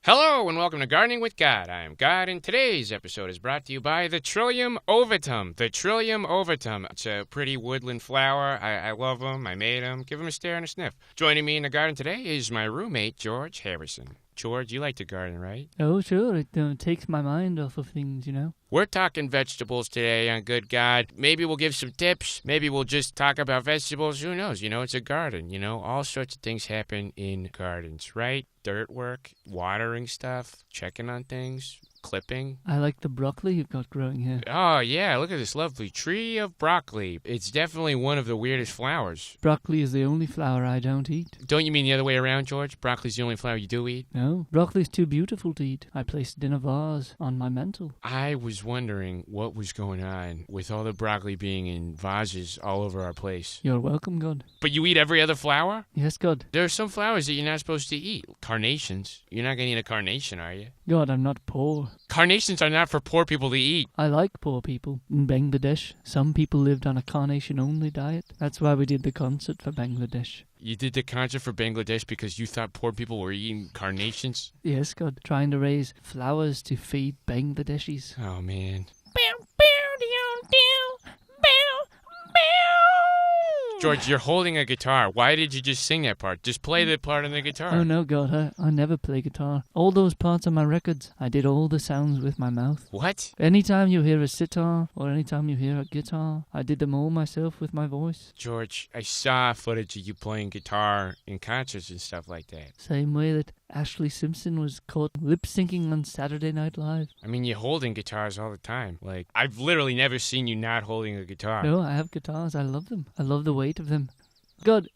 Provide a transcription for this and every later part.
Hello and welcome to Gardening with God. I am God, and today's episode is brought to you by the Trillium Ovatum. The Trillium Ovatum. It's a pretty woodland flower. I love them. I made them. Give them a stare and a sniff. Joining me in the garden today is my roommate, George Harrison. George, you like to garden, right? Oh, sure. It takes my mind off of things, you know. We're talking vegetables today on Good God. Maybe we'll give some tips. Maybe we'll just talk about vegetables. Who knows? You know, it's a garden. You know, all sorts of things happen in gardens, right? Dirt work, watering stuff, checking on things, clipping. I like the broccoli you've got growing here. Oh, yeah. Look at this lovely tree of broccoli. It's definitely one of the weirdest flowers. Broccoli is the only flower I don't eat. Don't you mean the other way around, George? Broccoli's the only flower you do eat? No, broccoli's too beautiful to eat. I placed it in a vase on my mantle. I was wondering what was going on with all the broccoli being in vases all over our place. You're welcome, God. But you eat every other flower? Yes, God. There are some flowers that you're not supposed to eat. Carnations. You're not going to eat a carnation, are you? God, I'm not poor. Carnations are not for poor people to eat. I like poor people. In Bangladesh, some people lived on a carnation-only diet. That's why we did the concert for Bangladesh. You did the concert for Bangladesh because you thought poor people were eating carnations? Yes, God. Trying to raise flowers to feed Bangladeshis. Oh, man. George, you're holding a guitar. Why did you just sing that part? Just play the part on the guitar. Oh, no, God. I never play guitar. All those parts on my records, I did all the sounds with my mouth. What? Anytime you hear a sitar or anytime you hear a guitar, I did them all myself with my voice. George, I saw footage of you playing guitar in concerts and stuff like that. Same way that Ashley Simpson was caught lip-syncing on Saturday Night Live. I mean, you're holding guitars all the time. Like, I've literally never seen you not holding a guitar. No, I have guitars. I love them. I love the weight of them. God,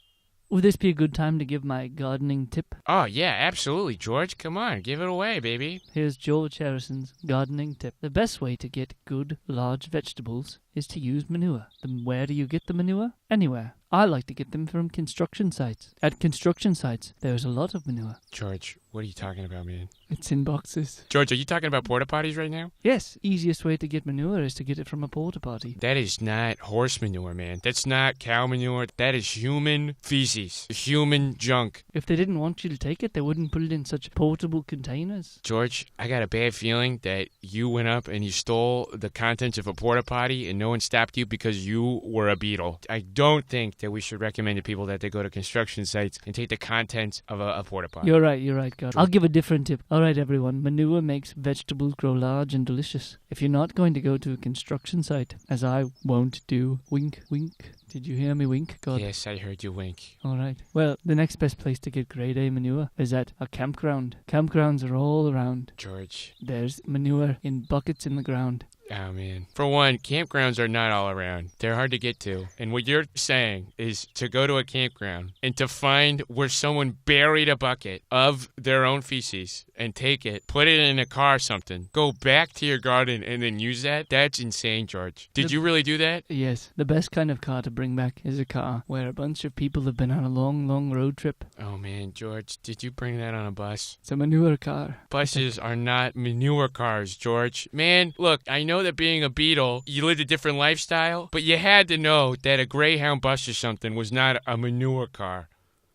would this be a good time to give my gardening tip? Oh, yeah, absolutely, George. Come on, give it away, baby. Here's George Harrison's gardening tip. The best way to get good, large vegetables is to use manure. Where do you get the manure? Anywhere. I like to get them from construction sites. At construction sites, there's a lot of manure. George, what are you talking about, man? It's in boxes. George, are you talking about porta potties right now? Yes, easiest way to get manure is to get it from a porta potty. That is not horse manure, man. That's not cow manure. That is human feces. Human junk. If they didn't want you to take it, they wouldn't put it in such portable containers. George, I got a bad feeling that you went up and you stole the contents of a porta potty and no one stopped you because you were a beetle. I don't think that we should recommend to people that they go to construction sites and take the contents of a porta potty. You're right, God. I'll give a different tip. All right, everyone. Manure makes vegetables grow large and delicious. If you're not going to go to a construction site, as I won't do, wink, wink. Did you hear me wink, God? Yes, I heard you wink. All right. Well, the next best place to get grade A manure is at a campground. Campgrounds are all around. George. There's manure in buckets in the ground. Oh, man. For one, campgrounds are not all around. They're hard to get to. And what you're saying is to go to a campground and to find where someone buried a bucket of their own feces and take it, put it in a car or something, go back to your garden and then use that? That's insane, George. Did you really do that? Yes. The best kind of car to bring back is a car where a bunch of people have been on a long, long road trip. Oh, man, George, did you bring that on a bus? It's a manure car. Buses are not manure cars, George. Man, look, I know that being a beetle, you lived a different lifestyle, but you had to know that a Greyhound bus or something was not a manure car.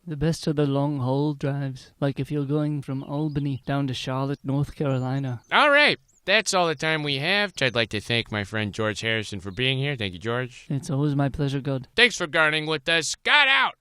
The best are the long-haul drives, like if you're going from Albany down to Charlotte, North Carolina. All right. That's all the time we have. I'd like to thank my friend George Harrison for being here. Thank you, George. It's always my pleasure, God. Thanks for gardening with us. God out!